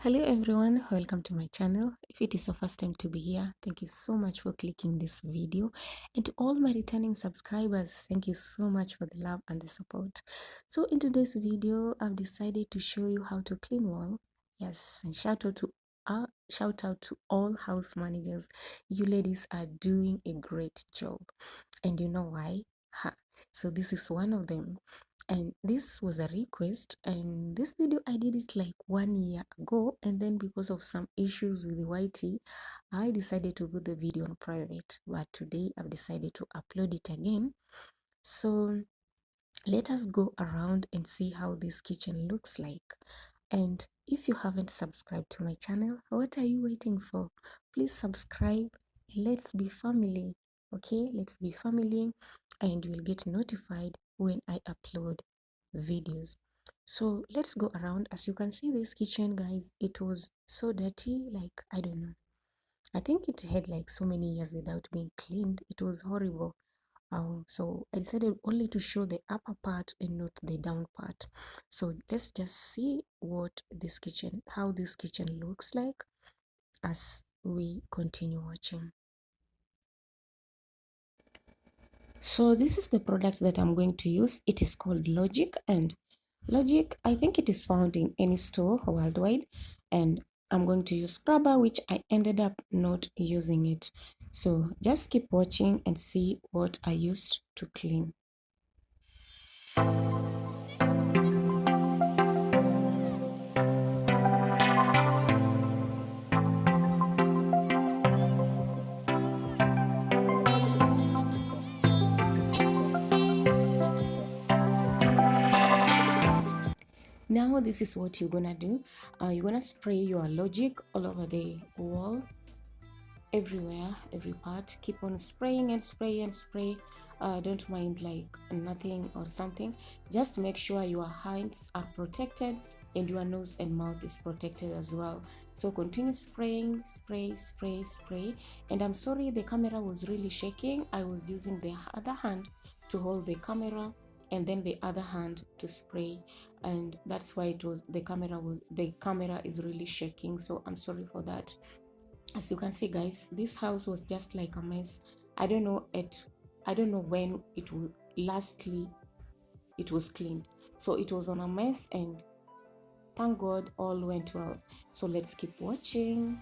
Hello everyone, welcome to my channel. If it is your first time to be here, thank you so much for clicking this video. And to all my returning subscribers, thank you so much for the love and the support. So in today's video, I've decided to show you how to clean wall. Yes, and shout out to all house managers. You ladies are doing a great job. And you know why? So this is one of them, and this was a request, and this video I did it like 1 year ago, and then because of some issues with the YT, I decided to put the video on private, but today I've decided to upload it again. So let us go around and see how this kitchen looks like. And if you haven't subscribed to my channel, what are you waiting for? Please subscribe. Let's be family. Okay, let's be family, and you'll get notified when I upload videos. So let's go around. As you can see, this kitchen, guys, it was so dirty, like I don't know, I think it had like so many years without being cleaned. It was horrible. So I decided only to show the upper part and not the down part. So let's just see how this kitchen looks like as we continue watching. So this is the product that I'm going to use. It is called Logic, and Logic, I think it is found in any store worldwide, and I'm going to use scrubber, which I ended up not using it. So just keep watching and see what I used to clean. Now this is what you're gonna do. You're gonna spray your Logic all over the wall, everywhere, every part. Keep on spraying and spray and spray. Don't mind like nothing or something. Just make sure your hands are protected and your nose and mouth is protected as well. So continue spraying, spray. And I'm sorry the camera was really shaking. I was using the other hand to hold the camera and then the other hand to spray, and that's why the camera is really shaking. So I'm sorry for that. As you can see, guys, this house was just like a mess. I don't know when it was cleaned. So it was on a mess, and thank God all went well. So let's keep watching.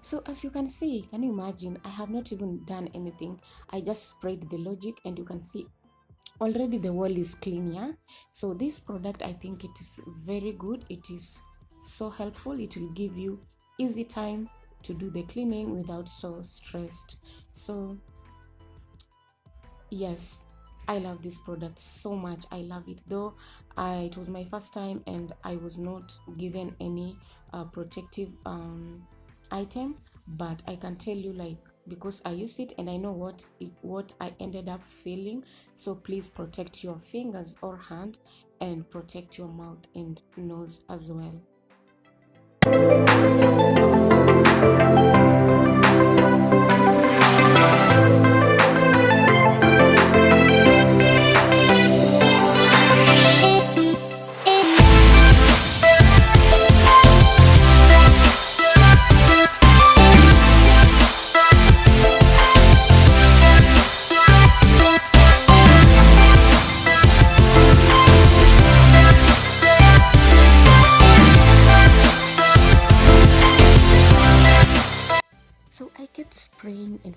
So as you can see, can you imagine, I have not even done anything. I just sprayed the Logic, and you can see already the wall is clean. Yeah, so this product, I think it is very good. It is so helpful. It will give you easy time to do the cleaning without so stressed. So yes, I love this product so much. I love it, though it was my first time and I was not given any protective item, but I can tell you, like, because I used it and I know what I ended up feeling. So please protect your fingers or hand, and protect your mouth and nose as well. So I kept spraying and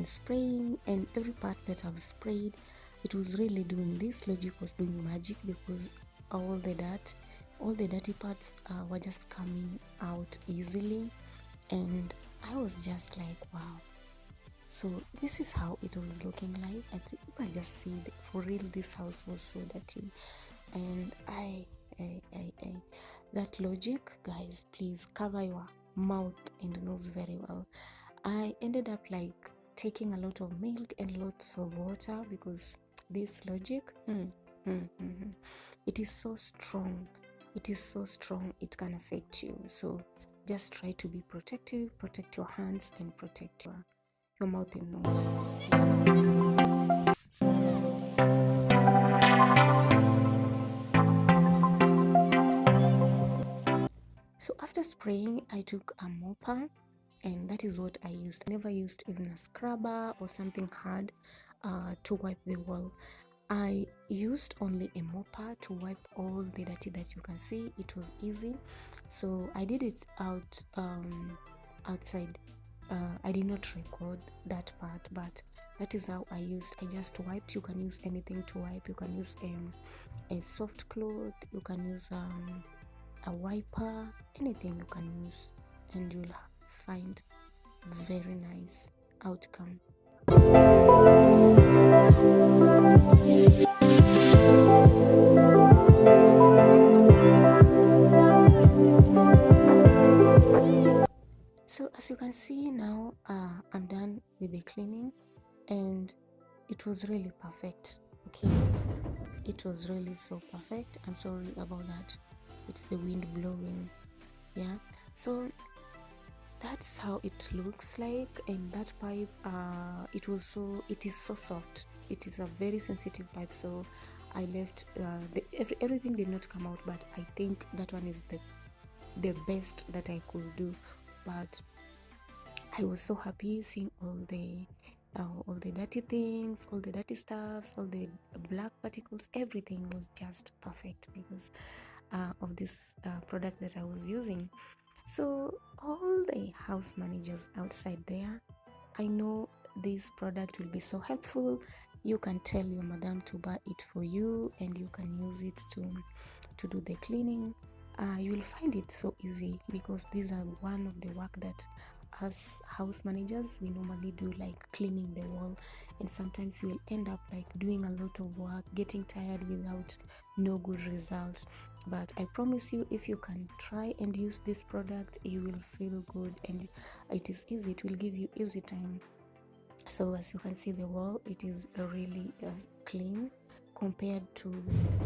spraying, and every part that I've sprayed, it was really doing this. Logic was doing magic, because all the dirty parts were just coming out easily, and I was just like, wow. So this is how it was looking like. I think I just see that for real this house was so dirty. and that logic, guys, please cover your mouth and nose very well. I ended up like taking a lot of milk and lots of water because this logic, it is so strong. It is so strong, it can affect you. So just try to be protective, protect your hands and protect your mouth and nose. So after spraying, I took a mopper, and that is what I used. I never used even a scrubber or something hard to wipe the wall. I used only a mopper to wipe all the dirty that you can see. It was easy, so I did it outside. I did not record that part, but that is how I used. I just wiped. You can use anything to wipe. You can use a soft cloth. You can use a wiper, anything you can use, and you'll find very nice outcome. So as you can see now, I'm done with the cleaning, and it was really perfect. Okay, it was really so perfect. I'm sorry about that. It's the wind blowing. Yeah, so that's how it looks like. And that pipe, it is so soft. It is a very sensitive pipe, so I left everything did not come out, but I think that one is the best that I could do. But I was so happy seeing all the dirty things, all the dirty stuffs, all the black particles. Everything was just perfect because of this product that I was using. So all the house managers outside there, I know this product will be so helpful. You can tell your madam to buy it for you, and you can use it to do the cleaning. You will find it so easy because these are one of the work that as house managers we normally do, like cleaning the wall, and sometimes you will end up like doing a lot of work, getting tired without no good results. But I promise you, if you can try and use this product, you will feel good, and it is easy. It will give you easy time. So as you can see, the wall, it is really clean compared to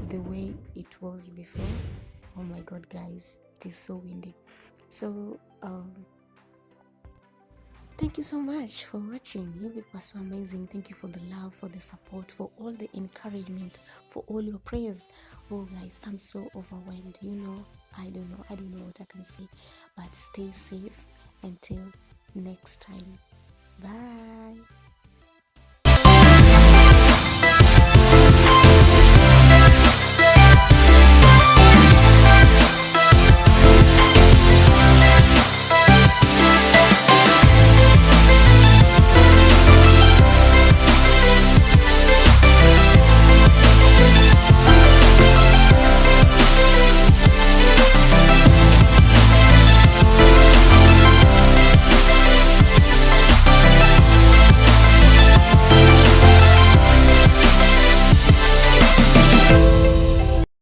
the way it was before. Oh my god, guys, it is so windy. So thank you so much for watching. You people are so amazing. Thank you for the love, for the support, for all the encouragement, for all your prayers. Oh guys, I'm so overwhelmed. I don't know what I can say. But stay safe until next time. Bye.